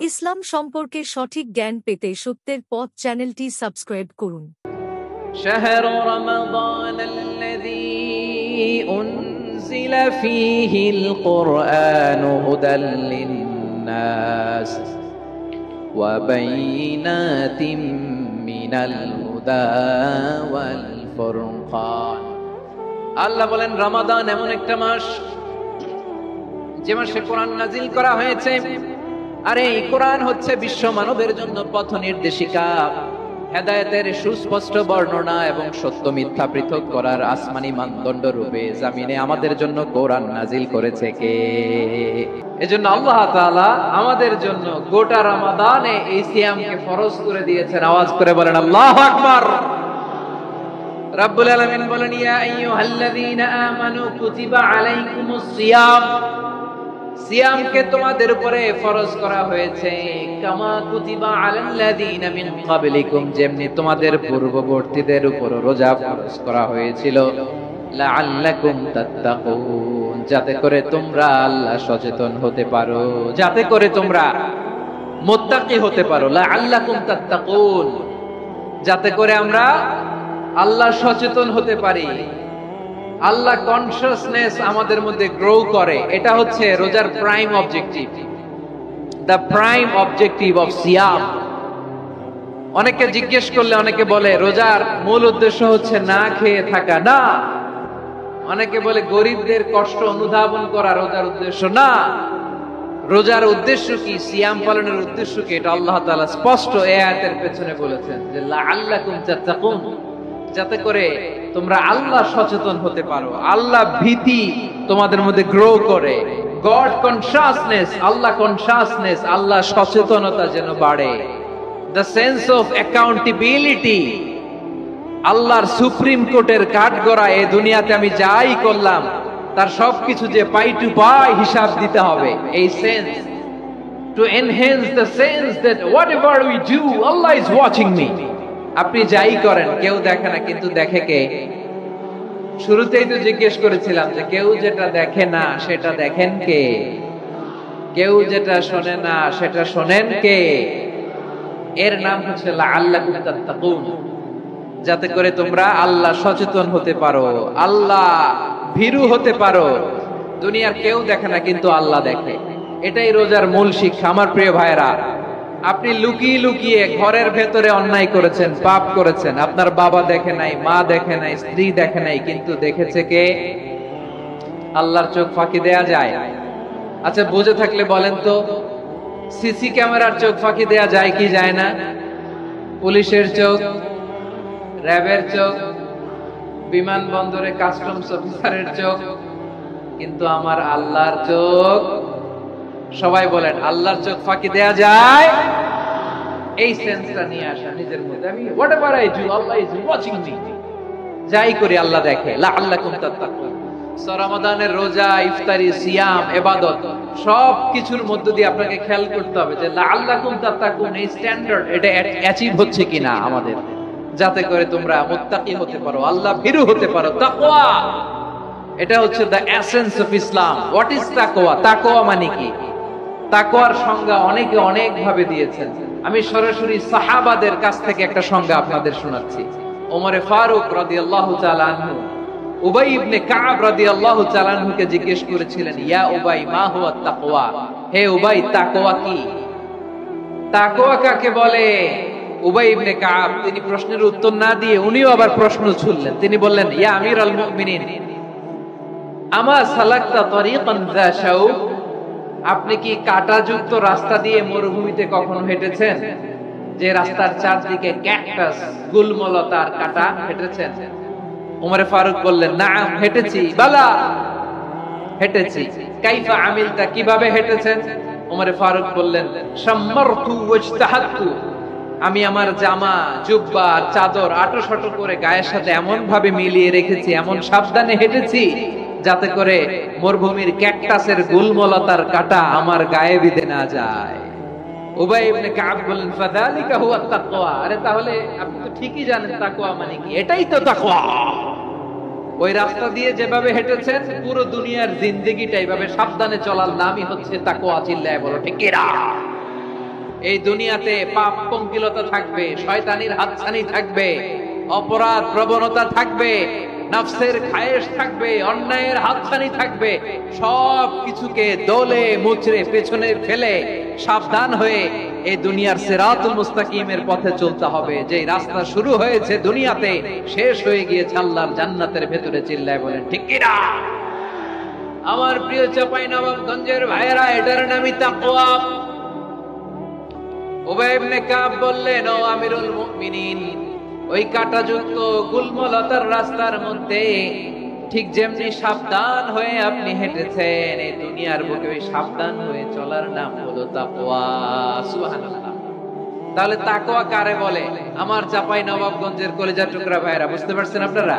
ইসলাম সম্পর্কে সঠিক জ্ঞান পেতে সত্যের পথ চ্যানেলটি সাবস্ক্রাইব করুন। شهر رمضان الذي أنزل فيه القرآن هدى للناس وبينات من الهدى والفرقان আল্লাহ বলেন রমাদান এমন একটা মাস যে মাসে কোরআন নাজিল করা হয়েছে। আর এই কোরআন হচ্ছে বিশ্ব মানবের জন্য পথ নির্দেশিকা, হেদায়েতের সুস্পষ্ট বর্ণনা এবং সত্য মিথ্যা পৃথক করার আসমানি মানদণ্ড রূপে জামিনে আমাদের জন্য কোরআন নাজিল করেছে কে? এজন্য আল্লাহ তাআলা আমাদের জন্য গোটা রমাদানে এই সিয়ামকে ফরজ করে দিয়েছেন। আওয়াজ করে বলেন আল্লাহু আকবার। রাব্বুল আলামিন বলেন ইয়া আইয়ুহাল্লাযীনা আমানু কুতিবা আলাইকুমুস সিয়াম, সিয়ামকে তোমাদের উপরে ফরজ করা হয়েছে কামা কুতিবা আলাল্লাযীনা মিন ক্বাবলিকুম, যেমনি তোমাদের পূর্ববর্তীদের উপর রোজা ফরজ করা হয়েছিল লাআল্লাকুম তাত্তাকুন, যাতে করে তোমরা আল্লাহ সচেতন হতে পারো, যাতে করে তোমরা মুত্তাকি হতে পারো। লাআল্লাকুম তাত্তাকুন, যাতে করে আমরা আল্লাহ সচেতন হতে পারি, আল্লাহ কনসিয়াসনেস আমাদের মধ্যে গ্রো করে। এটা হচ্ছে রোজার prime objective, the prime objective of সিয়াম। অনেকে জিজ্ঞেস করলে অনেকে বলে রোজার মূল উদ্দেশ্য হচ্ছে না খেয়ে থাকা। না। অনেকে বলে গরিবদের কষ্ট অনুধাবন করা রোজার উদ্দেশ্য। না। রোজার উদ্দেশ্য কি, সিয়াম পালনের উদ্দেশ্য কি, এটা আল্লাহ তাআলা স্পষ্ট এই আয়াতের পেছনে বলেছেন যে লাআল্লাকুম তাত্তাকুন, যাতে করে তোমরা আল্লাহ সচেতন হতে পারো, আল্লাহ ভীতি তোমাদের মধ্যে গ্রো করে, গড কনসিয়াসনেস, আল্লাহ কনসিয়াসনেস, আল্লাহ সচেতনতা যেন বাড়ে, দ্য সেন্স অফ অ্যাকাউন্টেবিলিটি। আল্লাহর সুপ্রিম কোর্টের কাঠগড়া এই দুনিয়াতে আমি যাই করলাম তার সবকিছু যে পাই টু পাই হিসাব দিতে হবে, এই sense, to enhance the sense that whatever we do Allah is watching me. আপনি যাই করেন কেউ দেখে না, কিন্তু দেখে কে? শুরুতেই তো জিজ্ঞেস করেছিলাম যে কেউ যেটা দেখে না সেটা দেখেন কে? কেউ যেটা শোনে না সেটা শোনেন কে? এর নাম হচ্ছে লাআল্লাকুম তাত্তাকুন, যাতে করে তোমরা আল্লাহ সচেতন হতে পারো, আল্লাহ ভীরু হতে পারো। দুনিয়ার কেউ দেখে না, কিন্তু আল্লাহ দেখে। এটাই রোজার মূল শিক্ষা। আমার প্রিয় ভাইরা, আপনি লুকিয়ে লুকিয়ে ঘরের ভেতরে অন্যায় করেছেন, পাপ করেছেন, আপনার বাবা দেখে নাই, মা দেখে নাই, স্ত্রী দেখে নাই, কিন্তু দেখেছে কে? আল্লাহর চোখ ফাঁকি দেয়া যায়? আচ্ছা, বুঝে থাকলে বলেন তো, সিসি ক্যামেরার চোখ ফাঁকি দেয়া যায় কি যায় না? পুলিশের চোখ, র্যাবের চোখ, বিমানবন্দরে কাস্টমস অফিসারের চোখ, কিন্তু আমার আল্লাহর চোখ? সবাই বলেন আল্লাহর চোখ ফাঁকি দেয়া যায়? এই সেন্সটা নিয়ে আসা নিজের মধ্যে, আমি whatever I do Allah is watching me, যাই করি আল্লাহ দেখে। লাআল্লাকুম তাত্তাকুন। রমাদানের রোজা, ইফতারি, সিয়াম, ইবাদত সব কিছুর মধ্য দিয়ে আপনাকে খেয়াল করতে হবে যে লাআল্লাকুম তাত্তাকুন এই স্ট্যান্ডার্ড এটা অ্যাচিভ হচ্ছে কিনা আমাদের, যাতে করে তোমরা মুত্তাকি হতে পারো, আল্লাহ ভীরু হতে পারো। তাকওয়া, এটা হচ্ছে the essence of Islam. What is তাকওয়া? তাকওয়া মানে কি? তাকওয়ার সংজ্ঞা অনেকে অনেক ভাবে দিয়েছেন। আমি সরাসরি সাহাবাদের কাছ থেকে একটা সংজ্ঞা আপনাদের শোনাচ্ছি। ওমরে ফারুক রাদিয়াল্লাহু তাআলা আনহু উবাই ইবনে কাব রাদিয়াল্লাহু তাআলা আনহুকে জিজ্ঞেস করেছিলেন, ইয়া উবাই মা হুয়া তাকওয়া, হে উবাই তাকওয়া কি? তাকওয়া কাকে বলে? উবাই ইবনে কাব তিনি প্রশ্নের উত্তর না দিয়ে উনিও আবার প্রশ্ন ছুড়লেন। তিনি বললেন, ইয়া আমিরাল মুমিনিন আমা সালাকতা তরিকান যা শাউক, আপনি কি কাঁটাযুক্ত রাস্তা দিয়ে মরুভূমিতে কখনো হেঁটেছেন? যে রাস্তার চারদিকে ক্যাকটাস, গুলমলতার কাঁটা, হেঁটেছেন? ওমরে ফারুক বললেন, নাআম হেঁটেছি। বালা, হেঁটেছি। কাইফা আমিলতা, কিভাবে হেঁটেছেন? ওমরে ফারুক বললেন, শাম্মারতু ওয়াজতাহাতু, আমি আমার জামা, জুব্বা, চাদর আঁটো-শাটো করে গায়ের সাথে এমন ভাবে মিলিয়ে রেখেছি, এমন সাবধানে হেঁটেছি যাতে করে মরুভূমির ক্যাকটাসের গুলমলতার কাঁটা আমার গায়ে বিঁধে না যায়। উবাই ইবনে কাব বললেন, ফাযালিকা হুয়া তাকওয়া। আরে তাহলে আপনি তো ঠিকই জানেন তাকওয়া মানে কি, এটাই তো তাকওয়া। ওই রাস্তা দিয়ে যেভাবে হেঁটেছেন পুরো দুনিয়ার জিন্দেগিটা এইভাবে সাবধানে চলার নামই হচ্ছে তাকওয়া। চিল্লায় বলো ঠিক কিনা? এই দুনিয়াতে পাপ পঙ্কিলতা থাকবে, শয়তানির হাতছানি থাকবে, অপরাধ প্রবণতা থাকবে, নফসের খায়েশ থাকবে, অন্যায়ের হাতছানি থাকবে। সব কিছুকে দোলে মুচড়ে পেছনে ফেলে সাবধান হয়ে এই দুনিয়ার সিরাতুল মুস্তাকিমের পথে চলতে হবে। যে রাস্তা শুরু হয়েছে দুনিয়াতে, শেষ হয়ে গিয়েছে আল্লাহর জান্নাতের ভেতরে। চিল্লায় বলেন ঠিক কি না? আমার প্রিয় চাঁপাইনবাবগঞ্জের ভাইয়েরা, এটার নামই তাকওয়া। উবাই ইবনে কাব বললেন, ও আমিরুল মুমিনিন, ওই কাঁটাযুক্ত গুলমলতার রাস্তার মধ্যে ঠিক যেমনি সাবধান হয়ে আপনি হেঁটেছেন, এই দুনিয়ার বুকে ওই সাবধান হয়ে চলার নাম হলো তাকওয়া। সুবহানাল্লাহ। তাহলে তাকওয়া কারে বলে? আমার চাঁপাইনবাবগঞ্জের কলিজার টুকরা ভাইয়েরা, বুঝতে পারছেন আপনারা?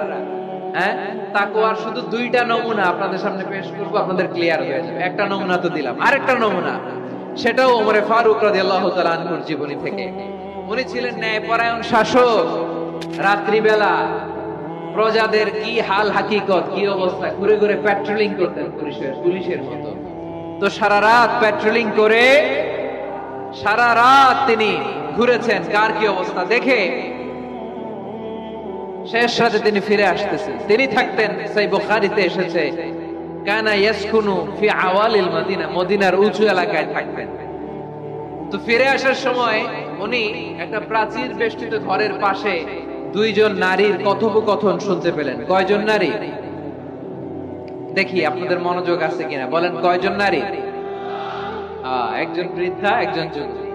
হ্যাঁ, তাকওয়ার শুধু দুইটা নমুনা আপনাদের সামনে পেশ করব, আপনাদের ক্লিয়ার হয়ে যাবে। একটা নমুনা তো দিলাম, আরেকটা নমুনা, সেটাও ওমরে ফারুক রাদিয়াল্লাহু তাআলা আনহুর জীবনী থেকে। উনি ছিলেন ন্যায়পরায়ণ শাসক। রাত্রিবেলা প্রজাদের কি হাল হাকিকত, কি অবস্থা, ঘুরে ঘুরে প্যাট্রোলিং করতেন পুলিশের মতো। তো সারা রাত প্যাট্রোলিং করে সারা রাত তিনি ঘুরেছেন কার কি অবস্থা দেখে। শেষ রাতে তিনি ফিরে আসতেছেন। তিনি থাকতেন, সেই বুখারীতে এসেছে, কানা ইয়াসকুনু ফি আওয়ালিল মদিনা, মদিনার উঁচু এলাকায় থাকতেন। তো ফিরে আসার সময় উনি একটা প্রাচীর বেষ্টিত ঘরের পাশে দুইজন নারীর কথোপকথন শুনতে পেলেন। কয়জন নারী? দেখি আপনাদের মনোযোগ আছে কিনা, বলেন কয়জন নারী? একজন বৃদ্ধা, একজন যুবতী।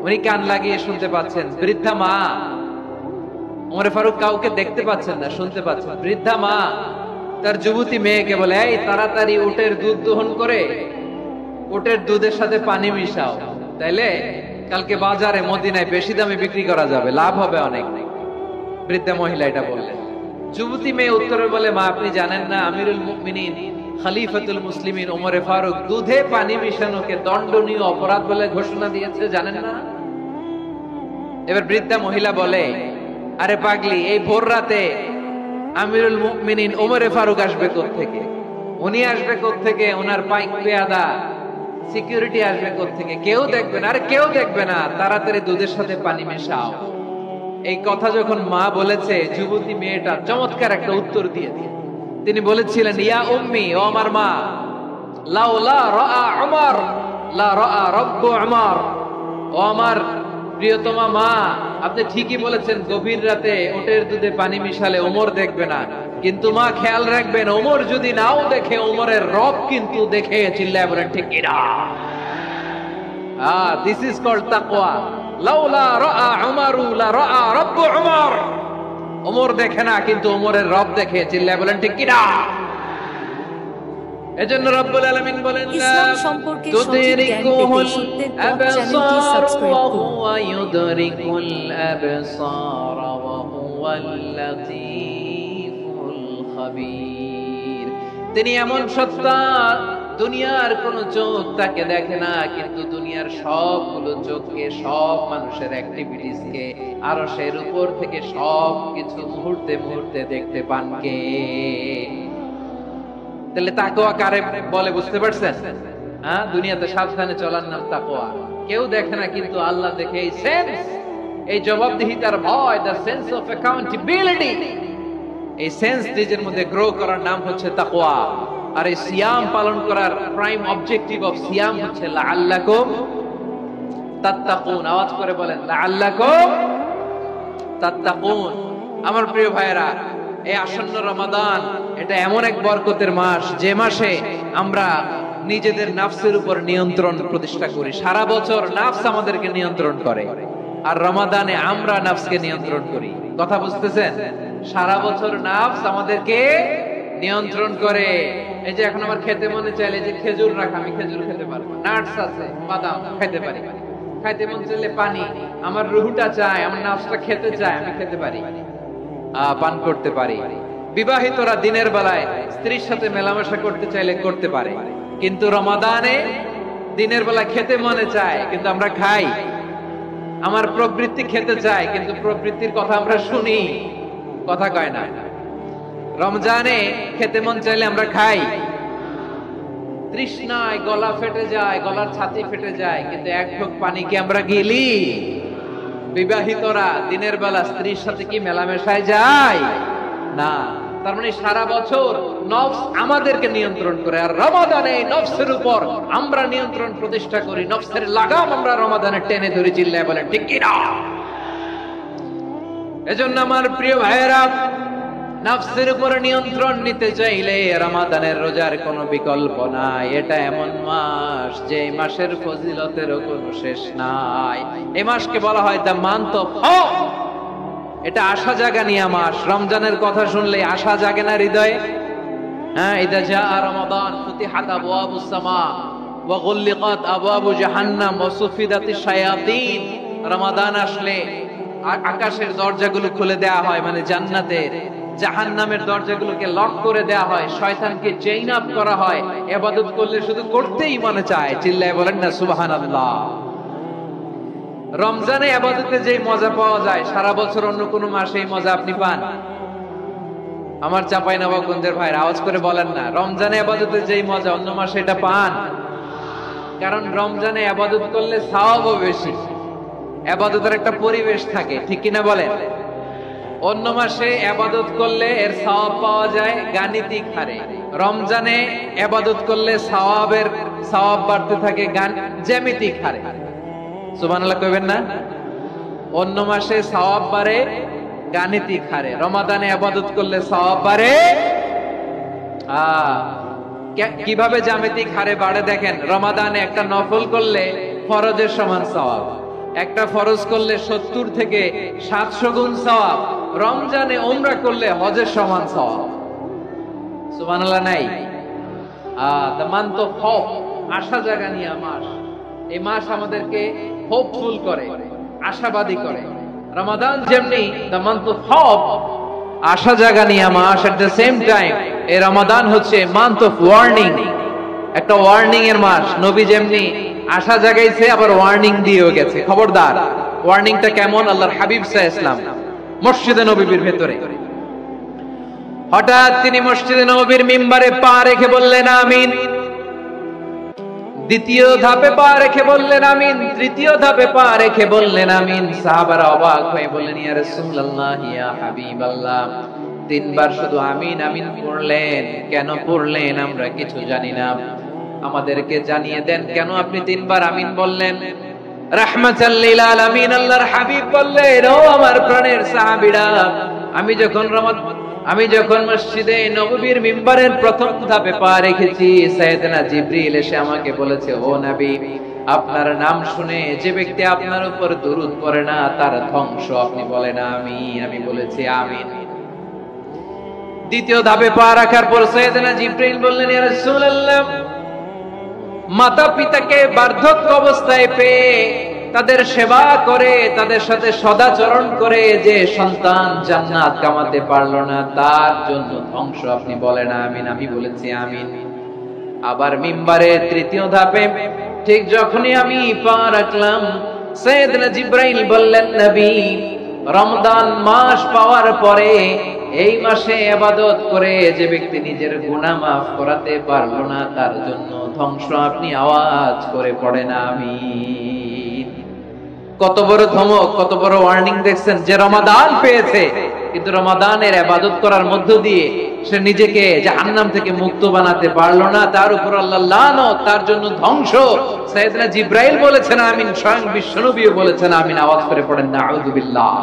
উনি কান লাগিয়ে শুনতে পাচ্ছেন। বৃদ্ধা মা, ওমর ফারুক কাউকে দেখতে পাচ্ছেন না, শুনতে পাচ্ছেন। বৃদ্ধা মা তার যুবতী মেয়েকে বলে, এই তাড়াতাড়ি উটের দুধ দহন করে উটের দুধের সাথে পানি মিশাও, তাইলে কালকে বাজারে মদিনায় বেশি দামে বিক্রি করা যাবে, লাভ হবে অনেক। বৃদ্ধা মহিলা এটা বললেন। যুবতী মেয়ে উত্তরে বলে, মা আপনি জানেন না আমিরুল মুমিনিন খলিফাতুল মুসলিমিন ওমরে ফারুক দুধে পানি মিশানোকে দণ্ডনীয় অপরাধ বলে ঘোষণা দিয়েছে, জানেন না? এবার বৃদ্ধা মহিলা বলে, আরে পাগলি, এই ভোর রাতে আমিরুল মুমিনিন ওমরে ফারুক আসবে কোত্থেকে? উনি আসবে কোত্থেকে? ওনার পাইক পেয়াদা সিকিউরিটি আসবে কোত্থেকে? কেউ দেখবে না। আরে কেউ দেখবে না, তাড়াতাড়ি দুধের সাথে পানি মেশাও। এই কথা যখন মা বলেছে, যুবতী মেয়েটা চমৎকার একটা উত্তর দিয়ে তিনি বলেছিলেন, ইয়া উম্মি, ও আমার মা, লাউলা রাআ উমর লা রাআ রাব্বু উমর। ও আমার প্রিয়তমা মা, আপনি ঠিকই বলেছেন, গভীর রাতে উটের দুধে পানি মিশালে ওমর দেখবে না, কিন্তু মা খেয়াল রাখবেন, ওমর যদি নাও দেখে, ওমরের রব কিন্তু দেখে। চিল্লায় বলেন ঠিক কি না? দিস ইজ কল্ড তাকওয়া। লাউলা রাআ উমরু লা রাআ রাব্বু উমর। ওমর দেখে না, কিন্তু ওমরের রব দেখে। চিল্লায় বলেন ঠিক কি না? এজন্য রব্বুল আলামিন বলেন, ইসলাম সম্পর্কে সঠিক জ্ঞান পেতে সত্যের পথ চ্যানেলটি সাবস্ক্রাইব করুন। ওয়া ইউদরিকুল আবসার ওয়া হুয়াল লাতীফুল খাবীর। তিনি এমন সত্তা, দুনিয়ার কোন চোখ তাকে দেখে না, কিন্তু দুনিয়ার সবগুলো চোখকে, সব মানুষের অ্যাক্টিভিটিসকে, আরশের উপর থেকে সবকিছু মুহূর্তে মুহূর্তে দেখতে পান কে? তাহলে তাকওয়া কারে বলে বুঝতে পারছেন? হ্যাঁ, দুনিয়াতে সাবধানে চলার নাম তাকওয়া। কেউ দেখে না, কিন্তু আল্লাহ দেখে। এই সেন্স, এই জবাবদিহিতার ভয়, দ্য সেন্স অফ অ্যাকাউন্টেবিলিটি, এই সেন্স নিজের মধ্যে গ্রো করার নাম হচ্ছে তাকওয়া। আর এই সিয়াম পালন করার প্রাইম অবজেক্টিভ অফ সিয়াম হচ্ছে লাআল্লাকুম তাত্তাকুন। আওয়াজ করে বলেন, লাআল্লাকুম তাত্তাকুন। আমার প্রিয় ভাইয়েরা, এই আসন্ন রমাদান, এটা এমন এক বরকতের মাস, যে মাসে আমরা নিজেদের নাফসের উপর নিয়ন্ত্রণ প্রতিষ্ঠা করি। সারা বছর নাফস আমাদেরকে নিয়ন্ত্রণ করে, আর রমাদানে আমরা নাফসকে নিয়ন্ত্রণ করি। কথা বুঝতেছেন? সারা বছর নাফস আমাদেরকে নিয়ন্ত্রণ করে। এই যে এখন আমার খেতে মনে চাইলে যে খেজুর রাখা, আমি খেজুর খেতে পারবো, নাটস আছে, বাদাম খেতে পারি। খাইতে মন চাইলে পানি, আমার রুহুটা চায়, আমার নাফসটা খেতে চায়, আমি খেতে পারি, পান করতে পারি। বিবাহিতরা দিনের বেলায় স্ত্রীর সাথে মেলামেশা করতে চাইলে করতে পারে, কিন্তু রমাদানে দিনের বেলা খেতে মনে চায়, কিন্তু আমরা খাই। আমার প্রবৃত্তি খেতে চায়, কিন্তু প্রবৃত্তির কথা আমরা শুনি, কথা কয় না। রমজানে খেতে মন চাইলে আমরা খাই, তৃষ্ণায় গলা ফেটে যায়, গলার ছাতি ফেটে যায়, কিন্তু এক ঢোক পানি কি আমরা গিলি? বিবাহিতরা দিনের বেলা স্ত্রীর সাথে কি মেলামেশায় যায় না? তার মানে সারা বছর নফস আমাদেরকে নিয়ন্ত্রণ করে, আর রমাদানে নফসের উপর আমরা নিয়ন্ত্রণ প্রতিষ্ঠা করি। নফসের লাগাম আমরা রমাদানে টেনে ধরে, চিল্লায় বলেন ঠিক কি না? এজন্য আমার প্রিয় ভাইয়েরা, নফসের উপর নিয়ন্ত্রণ নিতে চাইলে রমাদানের রোজার কোনো বিকল্প নাই। এটা এমন মাস যে মাসের ফজিলতেরও কোনো শেষ নাই। এই মাসকে বলা হয় দ্য মান্থ অফ হোপ। এটা আশা জাগানিয়া মাস। রমজানের কথা শুনলে আশা জাগে না হৃদয়ে? হ্যাঁ, ইদা জাআ রমাদান ফুতিহাত আবওয়াবুস সামা ওয়া গুল্লিকাত আবওয়াবু জাহান্নাম ওয়া সুফিদাতিশ শায়াতিন। রমাদান আসলে আকাশের দরজাগুলো খুলে দেয়া হয়, মানে জান্নাতের। জাহান্নামের দরজাগুলোকে লক করে দেয়া হয়, শয়তানকে চেইন আপ করা হয়। ইবাদত করলে শুধু করতেই মনে চায়, চিল্লায় বলেন না সুবহানাল্লাহ। রমজানে ইবাদতে যে মজা পাওয়া যায়, সারা বছর অন্য কোন মাসে এই মজা আপনি পান? আমার চাঁপাইনবাবগঞ্জের ভাইরা আওয়াজ করে বলেন না, রমজানে ইবাদতে যেই মজা অন্য মাসে এটা পান? কারণ রমজানে ইবাদত করলে সওয়াবও বেশি, ইবাদতের একটা পরিবেশ থাকে, ঠিক কিনা বলেন? অন্য মাসে ইবাদত করলে এর সওয়াব পাওয়া যায় গাণিতিক হারে, রমজানে ইবাদত করলে সওয়াব বাড়তে থাকে জ্যামিতিক হারে। সুবহানাল্লাহ কইবেন না? অন্য মাসে সওয়াব বাড়ে গাণিতিক হারে, রমাদানে ইবাদত করলে সওয়াব বাড়ে কিভাবে জ্যামিতিক হারে বাড়ে দেখেন। রমাদানে একটা নফল করলে ফরজের সমান সওয়াব, একটা ফরজ করলে 70 থেকে 700 গুণ সওয়াব। রমজানে উমরা করলে হজের সমান সওয়াব। সুবহানাল্লাহ নাই? দ্য মান্থ অফ হোপ, আশা জাগানিয়া মাস। এই মাস আমাদেরকে হোপফুল করে, আশাবাদী করে। রমাদান যেমনি দ্য মান্থ অফ হোপ, আশা জাগানিয়া মাস, এট দ্য সেম টাইম এই রমাদান হচ্ছে মান্থ অফ ওয়ার্নিং, একটা ওয়ার্নিং এর মাস। নবী যেমনি আশা জাগাইছে, আবার ওয়ার্নিং দিয়েও গেছে, খবরদার। ওয়ার্নিংটা কেমন? আল্লাহর হাবিব সাল্লাল্লাহু আলাইহি ওয়াসাল্লাম মসজিদে নববীর ভেতরে, হঠাৎ তিনি মসজিদে নববীর মিম্বারে পা রেখে বললেন আমিন। দ্বিতীয় ধাপে পা রেখে বললেন আমিন, তৃতীয় ধাপে পা রেখে বললেন আমিন। সাহাবারা অবাক হয়ে বললেন ইয়া রাসূলুল্লাহ, ইয়া হাবিবাল্লাহ, 3 বার শুধু আমিন আমিন পড়লেন, কেন পড়লেন আমরা কিছু জানি না, আমাদেরকে জানিয়ে দেন কেন আপনি 3 বার আমিন বললেন? রাহমাতাল লিল আলামিন আল্লাহর হাবিব বললেন, ও আমার প্রাণের সাহাবীরা, আমি যখন মসজিদে নববীর মিম্বারের প্রথম ধাপে পা রেখেছি, সাইয়েদনা জিবরিল এসে আমাকে বলেছে, ও নবী, আপনার নাম শুনে যে ব্যক্তি আপনার উপর দরুদ পড়ে না তার ধ্বংস। আপনি বলেন আমিন। আমি বলেছি আমিন। দ্বিতীয় ধাপে পা রাখার পর সাইয়েদনা জিবরিল বললেন, ইয়া রাসূলুল্লাহ, মাতা পিতাকে বার্ধক্য অবস্থায় পেয়ে তাদের সেবা করে, তাদের সাথে সদাচরণ করে যে সন্তান জান্নাত কামাতে পারলো না, তার জন্য ধ্বংস। আপনি বলেন আমিন। আমি বলেছি আমিন। আবার মিম্বারের তৃতীয় ধাপে ঠিক যখনই আমি পা রাখলাম, সাইয়েদনা জিবরাইল বললেন, নবী, রমজান মাস পাওয়ার পরে এই মাসে ইবাদত করে যে ব্যক্তি নিজের গুনাহ মাফ করাতে পারলো না, তার জন্য ধ্বংস। আপনি আওয়াজ করে পড়েন আমিন। কত বড় ধমক, কত বড় ওয়ার্নিং দেখছেন। যে রমাদান পেয়েছে, কিন্তু রমাদানের ইবাদত করার মধ্য দিয়ে সে নিজেকে জাহান্নাম থেকে মুক্ত বানাতে পারলো না, তার উপর আল্লাহ লানত, তার জন্য ধ্বংস। সাইয়েদনা জিবরাইল বলেছেন আমিন, স্বয়ং বিশ্বনবীও বলেছেন আমিন। আওয়াজ করে পড়েন নাউযু বিল্লাহ।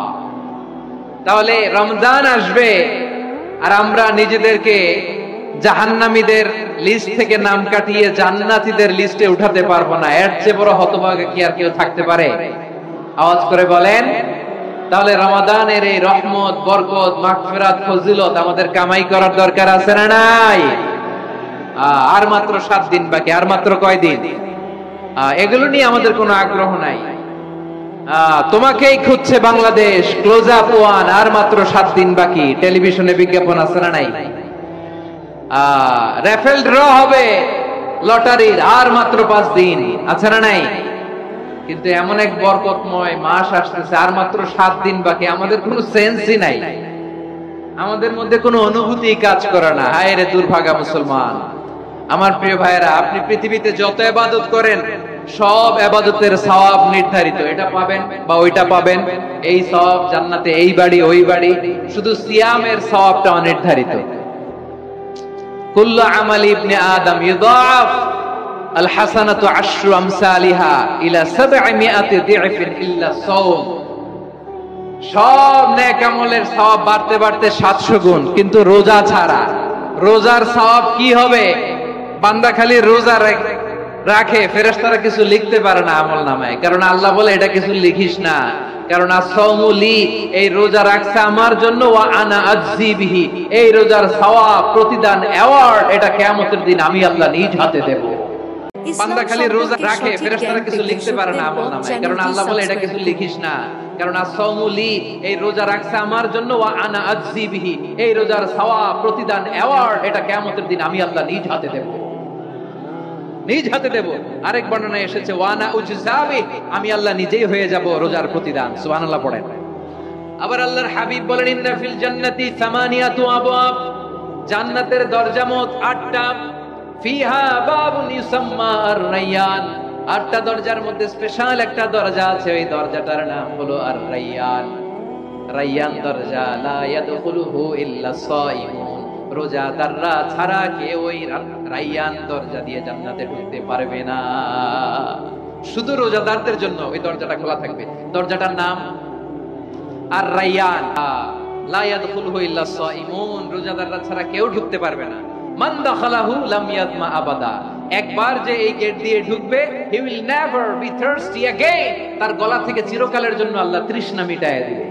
তাহলে রমজান আসবে আর আমরা নিজেদেরকে জাহান্নামীদের লিস্ট থেকে নাম কাটিয়ে জান্নাতীদের লিস্টে উঠাতে পারবো না। এর চেয়ে বড় হতভাগা কি আর কেউ থাকতে পারে? আওয়াজ করে বলেন। তাহলে রমাদানের এই রহমত, বরকত, মাগফিরাত, ফজিলত আমাদের কামাই করার দরকার আছে না নাই? আর মাত্র 7 দিন বাকি। আর মাত্র কয় দিন? এগুলো নিয়ে আমাদের কোনো আগ্রহ নাই। তোমাকেই খুঁজছে বাংলাদেশ, ক্লোজ আপ ওয়ান, আর মাত্র 7 দিন বাকি। টেলিভিশনে বিজ্ঞাপন আছে না নাই? রাফেল ড্র হবে লটারির, আর মাত্র 5 দিন, আছে না নাই? কিন্তু এমন এক বরকতময় মাস আসতেছে, আর মাত্র 7 দিন বাকি। আমাদের কোনো সেন্সই নাই, আমাদের মধ্যে কোনো অনুভূতি কাজ করে না। হায় রে দুর্ভাগা মুসলমান। আমার প্রিয় ভাইয়েরা, আপনি পৃথিবীতে যত ইবাদত করেন সব ইবাদতের সওয়াব নির্ধারিত। এটা পাবেন বা ওইটা পাবেন, এই সওয়াব জান্নাতে, এই বাড়ি ওই বাড়ি। শুধু সিয়ামের সওয়াবটা অনির্ধারিত। কুল্লু আমালি ইবনে আদম ইউদাফ আল হাসানাতু আশরু আমসালিহা ইলা 700 দি'ফিন ইল্লা সাওম। সব নেক আমলের সওয়াব বাড়তে বাড়তে 700 গুণ, কিন্তু রোজা ছাড়া। রোজার সওয়াব কি হবে? বান্দা খালি রোজা রাখে, ফেরেশতারা কিছু লিখতে পারে না আমল নামায়, কারণ আল্লাহ বলে এটা কিছু লিখিস না, কারণ আসসাওমু লি, এই রোজা রাখছে আমার জন্য, ওয়া আনা আজজি বিহি, এই রোজার সওয়াব, প্রতিদান, অ্যাওয়ার্ড এটা কিয়ামতের দিন আমি আল্লাহ নিজ হাতে দেব। বান্দা খালি রোজা রাখে, ফেরেশতারা কিছু লিখতে পারে না আমল নামায়, কারণ আল্লাহ বলে এটা কিছু লিখিস না, কারণ আসসাওমু লি, এই রোজা রাখছে আমার জন্য, ওয়া আনা আজজি বিহি, এই রোজার সওয়াব, প্রতিদান, অ্যাওয়ার্ড এটা কিয়ামতের দিন আমি আল্লাহ নিজ হাতে দেব, নিজ হাতে দেব। আরেক বর্ণনায় এসেছে ওয়ানা উজজাবি, আমি আল্লাহ নিজেই হয়ে যাব রোজার প্রতিদান। সুবহানাল্লাহ পড়েন। আবার আল্লাহর হাবিব বলেন ইন্না ফিল জান্নাতি সামানিয়াতু আবওয়াব, জান্নাতের দরজা মোট 8টা। ফিহা বাবুন ইউসাম্মা আর-রায়্যান, 8টা দরজার মধ্যে স্পেশাল একটা দরজা আছে, ওই দরজাটার নাম হলো আর-রায়্যান। রায়্যান দরজা, লা ইয়াদখুলুহু ইল্লা সাইমুন, রোজাদাররা ছাড়া কেউ ওই রায়্যান দরজা দিয়ে জান্নাতে ঢুকতে পারবে না। শুধু রোজাদারদের জন্য ওই দরজাটা খোলা থাকবে। দরজাটার নাম আর-রায়্যান, লা ইয়াদখুলুহু ইল্লা সাইমুন, রোজাদাররা ছাড়া কেউ ঢুকতে পারবে না। মান দাখালাহু লাম ইয়াদমা আবাদা, একবার যে এই গেট দিয়ে ঢুকবে, he will never be thirsty again, তার গলা থেকে চিরকালের জন্য আল্লাহ তৃষ্ণা মিটায় দিবে।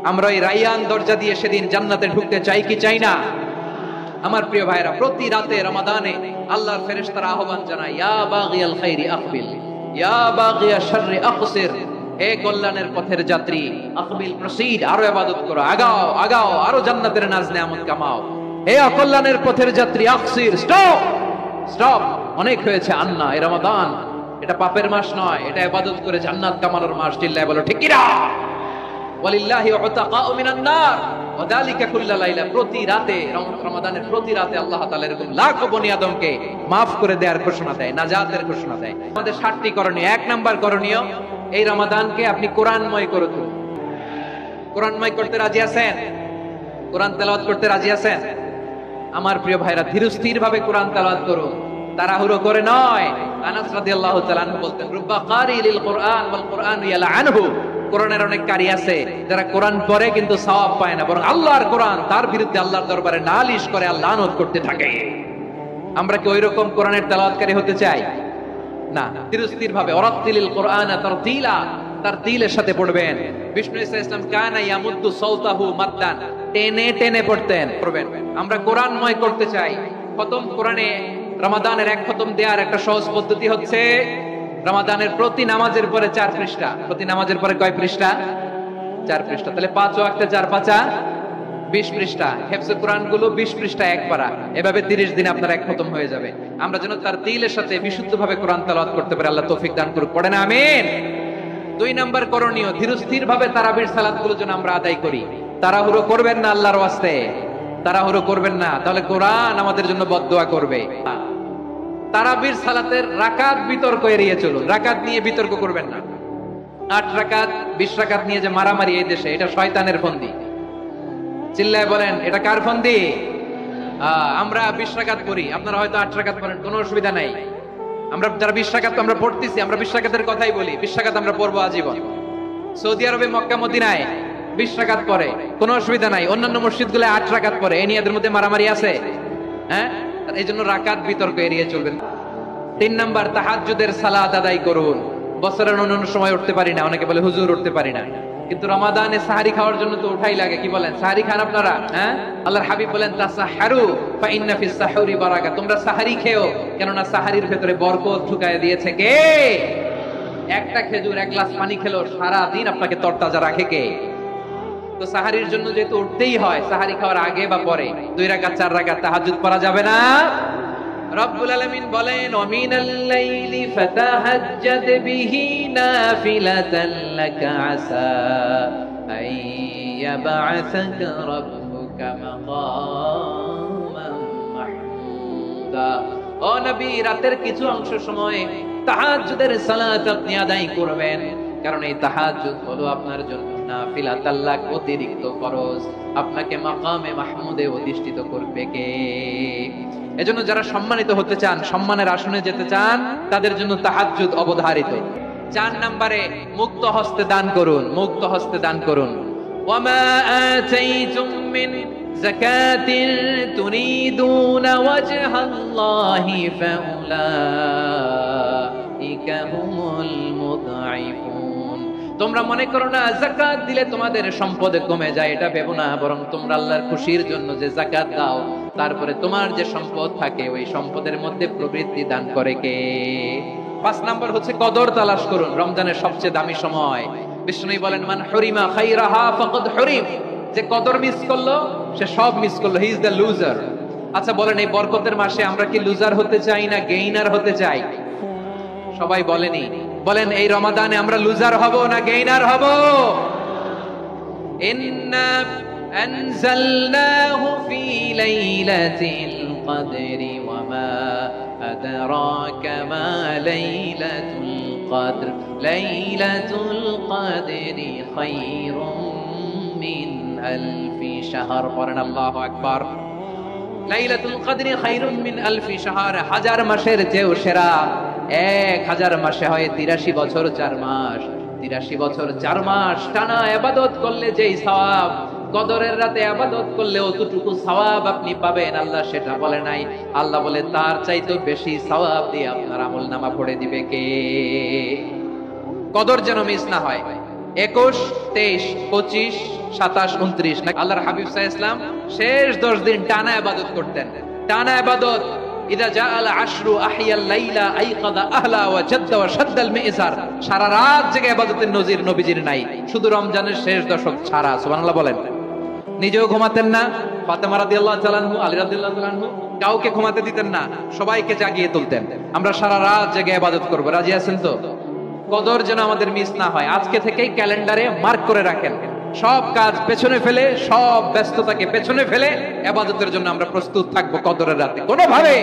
আমরা এই রায়্যান দরজা দিয়ে সেদিন জান্নাতে ঢুকতে চাই কি চাই না? আমার প্রিয় ভাইরা, প্রতি রাতে রমাদানে আল্লাহর ফেরেশতারা আহ্বান জানায়, ইয়া বাগিয়াল খাইরি আকবিল, ইয়া বাগিয়াশ শাররি আকসির, হে কল্যাণের পথের যাত্রী, আকবিল, প্রসিড, আরো ইবাদত করো, আগাও আগাও, আরো জান্নাতের নাজ নেয়ামত কামাও। হে অকল্যাণের পথের যাত্রী, আকসির, স্টপ স্টপ, অনেক হয়েছে। আন্না, এই রমাদান এটা পাপের মাস নয়, এটা ইবাদত করে জান্নাত কামানোর মাস। চিল্লায় বলো ঠিক কি না? ওয়ালিল্লাহি উতাকাউ মিনান নার ওয়া যালিকা কুল্লা লাইলা, প্রতি রাতে, রমাদানের প্রতি রাতে আল্লাহ তাআলা এরকম লাখ বনি আদমকে maaf করে দেওয়ার ঘোষণা দেয়, নাজাতের ঘোষণা দেয়। আমাদের 7টি করণীয়। 1 নাম্বার করণীয়, এই রমাদানকে আপনি কোরআনময় করে তুলুন। কোরআনময় করতে রাজি আছেন? কোরআন তেলাওয়াত করতে রাজি আছেন? আমার প্রিয় ভাইরা, ধীরস্থির ভাবে কোরআন তেলাওয়াত করুন, তাড়াহুড়ো করে নয়। আনাস রাদিয়াল্লাহু তাআলা আনহু বলতেন, রুব্বা কারিলিল কুরআন ওয়াল কুরআন ইয়ালআনহু, কোরআনের অনেক কারি আছে যারা কোরআন পড়ে কিন্তু সওয়াব পায় না, বরং আল্লাহর কোরআন তার বিরুদ্ধে আল্লাহর দরবারে নালিশ করে আর লানত করতে থাকে। আমরা কি ওইরকম কোরআনের তেলাওয়াতকারী হতে চাই? না। ধীরস্থির ভাবে, ওয়ারাতিলিল কুরআনা তারতিলা, তারতিলের সাথে পড়বেন। বিষ্ণু ইসা ইসলাম কানা ইয়ামুদ্দু সাওতাহু মাদ্দান, টেনে টেনে পড়তেন। আমরা কোরআনময় করতে চাই। খতম কোরআনে রমাদানের 1 খতম দেওয়ার একটা সহজ পদ্ধতি হচ্ছে, রমাদানের প্রতি নামাজের পরে 4 পৃষ্ঠা। প্রতি নামাজের পরে কয় পৃষ্ঠা? 4 পৃষ্ঠা। তাহলে 5 ওয়াক্তে 4 পাঁচা 20 পৃষ্ঠা। হেফজে কোরআন গুলো 20 পৃষ্ঠা এক পারা, এভাবে 30 দিনে আপনার 1 খতম হয়ে যাবে। আমরা যেন তারতিলের সাথে বিশুদ্ধভাবে কোরআন তেলাওয়াত করতে পারি, আল্লাহ তৌফিক দান করুক। পড়েন আমিন। 2 নাম্বার করণীয়, ধীরস্থির ভাবে তারাবির সালাতগুলো যেন আমরা আদায় করি। তাড়াহুড়ো করবেন না আল্লাহর ওয়াস্তে, তাড়াহুড়ো করবেন না, তাহলে কোরআন আমাদের জন্য বদদোয়া করবে। তারাবির সালাতের রাকাত বিতর্ক এড়িয়ে চলুন, রাকাত নিয়ে বিতর্ক করবেন না। 8 রাকাত 20 রাকাত নিয়ে যে মারামারি এই দেশে, এটা শয়তানের ফন্দি। চিল্লায় বলেন, এটা কার ফন্দি? আমরা 20 রাকাত পড়ি, আপনারা হয়তো 8 রাকাত পড়েন, কোনো অসুবিধা নাই। আমরা যারা 20 রাকাত আমরা পড়তেছি, আমরা 20 রাকাতের কথাই বলি, 20 রাকাত আমরা পড়বো আজীবন। সৌদি আরবে মক্কা মদিনায় 20 রাকাত পড়ে, কোনো অসুবিধা নাই। অন্যান্য মসজিদগুলো 8 রাকাত পড়ে, এই নিয়ে এদের মধ্যে মারামারি আছে? হ্যাঁ, এই জন্য রাকাত বিতর্ক এড়িয়ে চলবেন। 3 নাম্বার, তাহাজ্জুদের সালাত আদায় করুন। বছরের অন্যান্য সময় উঠতে পারি না, অনেকে বলে হুজুর উঠতে পারি না, কিন্তু রমাদানে সাহারি খাওয়ার জন্য তো উঠাই লাগে। কি বলেন, সাহারি খান আপনারা? হ্যাঁ, আল্লাহর হাবিব বলেন, তাসাহারু ফা ইন্না ফিস সাহুরি বারাকা, তোমরা সাহারি খেও, কেননা সাহারির ভেতরে বরকত ঢুকায় দিয়েছে কে? একটা খেজুর, 1 গ্লাস পানি খেলো সারা দিন আপনাকে তরতাজা রাখে কে? তো সাহারির জন্য যেহেতু উঠতেই হয়, সাহারি খাওয়ার আগে বা পরে 2 রাকাত 4 রাকাত তাহাজ্জুদ পড়া যাবে না? রব্বুল আলামিন বলেন, ওয়ামিনাল লাইলি ফাতাহাজ্জাদ বিহি নাফিলাতান লাকা আসা আইয়াবআসাকা রাব্বুকা মাকামান মাহমুদা। লাইলা, ও নবী রাতের কিছু অংশ সময় তাহাজ্জুদের সালাত আপনি আদায় করবেন, কারণ এই তাহাজ্জুদ হলো আপনার জন্য নাফিলা, তাল্লাক অতিরিক্ত ফরজ, আপনাকে মাকামে মাহমুদে অধিষ্ঠিত করবে কে? এজন্য যারা সম্মানিত হতে চান, সম্মানের আসনে যেতে চান, তাদের জন্য তাহাজ্জুদ অবধারিত। 4 নম্বরে মুক্ত হস্তে দান করুন, মুক্ত হস্তে দান করুন। ওয়ামা আতাইতুম মিন যাকাতিন তুরিদুনা ওয়াজহাল্লাহি ফাউলাইকা হুমুল মুদঈফুন। তোমরা মনে করো না যাকাত দিলে তোমাদের সম্পদে কমে যায়, এটা ভেবো না, বরং তোমরা আল্লাহর খুশির জন্য যে যাকাত দাও, তারপরে তোমার যে সম্পদ থাকে ওই সম্পদের মধ্যে প্রবৃদ্ধি দান করে কে? 5 নাম্বার হচ্ছে কদর তালাশ করুন, রমজানের সবচেয়ে দামি সময়। বিষ্ণু বলেন মান হুরিমা খাইরাহা ফাকাদ হুরিম, যে কদর মিস করলো সে সব মিস করলো, হি ইজ দ্য লুজার। আচ্ছা বলেন, এই বরকতের মাসে আমরা কি লুজার হতে চাই না গেইনার হতে চাই? সবাই বলেনি, বলেন এই রমাদানে আমরা লুজার হব না গেইনার হব? ইন্না আনজালনাহু ফি লাইলাতিল কদরি ওয়া মা আদরাকা মা লাইলাতুল কদর লাইলাতুল কদরি খায়রুম মিন আলফি শাহর। পড়েন আল্লাহু আকবার। লাইলাতুল কদরি খায়রুম মিন আলফি শাহর, হাজার মাসের চেয়েও সেরা। 1000 মাসে হয় 83 বছর 4 মাস। 83 বছর 4 মাস টানা ইবাদত করলে যেই সওয়াব, কদরের রাতে ইবাদত করলে অতটুকু সওয়াব আপনি পাবেন, আল্লাহ সেটা বলে নাই। আল্লাহ বলে তার চাইতে বেশি সওয়াব দিয়ে আপনার আমলনামা ভরে দিবে কে? কদর যেন মিস না হয়। 21, 23, 25, 27, 29 আল্লাহর হাবিব সাল্লাল্লাহু আলাইহি ওয়াসাল্লাম শেষ 10 দিন টানা ইবাদত করতেন, টানা ইবাদত। ইদা জাআল আশরু আহিয়াল লাইলা আইকাদা আহলা ওয়া জাদ্দা ওয়া শাদ্দাল মিজার। সারা রাত জেগে ইবাদতের নজির নবীজির নাই, শুধু রমজানের শেষ দশক ছাড়া। সুবহানাল্লাহ বলেন। নিজেও ঘুমাতেন না, ফাতেমা রাদিয়াল্লাহু তাআলা আনহু, আলী রাদিয়াল্লাহু তাআলা আনহু কাউকে ঘুমাতে দিতেন না, সবাইকে জাগিয়ে তুলতেন। আমরা সারা রাত জেগে ইবাদত করব, রাজি আছেন তো? কদর যেন আমাদের মিস না হয়। আজকে থেকেই ক্যালেন্ডারে মার্ক করে রাখেন, সব কাজ পেছনে ফেলে, সব ব্যস্ততাকে পেছনে ফেলে ইবাদতের জন্য আমরা প্রস্তুত থাকবো কদরের রাতে। কোনোভাবে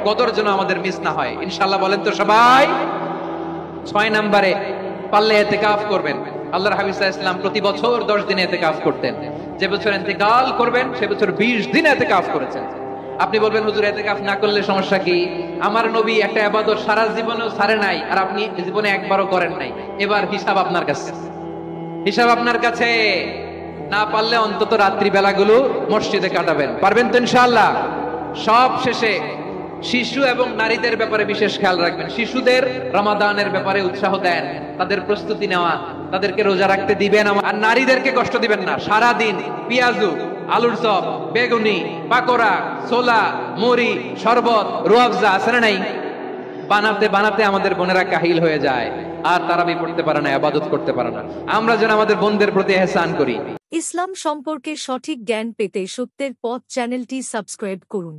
কদর যেন আমাদের মিস না হয়, ইনশাআল্লাহ। বলেন তো সবাই। 6 নম্বরে পারলে ইতিকাফ করবেন। আল্লাহর হাবিব সাল্লাল্লাহু আলাইহি ওয়াসাল্লাম প্রতি বছর 10 দিন ইতিকাফ করতেন। যে বছর ইন্তেকাল করবেন সে বছর 20 দিন ইতিকাফ করেছেন। আপনি বলবেন হুজুর ইতিকাফ না করলে সমস্যা কি? আমার নবী একটা ইবাদত সারা জীবনেও ছাড়ে নাই, আর আপনি জীবনে একবারও করেন নাই। এবার হিসাব আপনার কাছে, হিসাব আপনার কাছে। না পারলে অন্তত রাত্রি বেলাগুলো মসজিদে কাটাবেন, পারবেন তো ইনশাআল্লাহ? সব শেষে শিশু এবং নারীদের ব্যাপারে বিশেষ খেয়াল রাখবেন। শিশুদের রমাদানের ব্যাপারে উৎসাহ দেন, তাদের প্রস্তুতি নেওয়া, তাদেরকে রোজা রাখতে দিবেন। আর নারীদেরকে কষ্ট দিবেন না। সারা দিন পেঁয়াজু, আলুর চপ, বেগুনি, পাকোড়া, ছোলা, মুড়ি, শরবত, রুয়াবজা আছে না নাই, বানাতে বানাতে আমাদের বোনেরা কাহিল হয়ে যায়, আর তারাবি পড়তে পারে না, ইবাদত করতে পারে না। আমরা যেন আমাদের বোনদের প্রতি ইহসান করি। ইসলাম সম্পর্কে সঠিক জ্ঞান পেতে সত্যের পথ চ্যানেলটি সাবস্ক্রাইব করুন।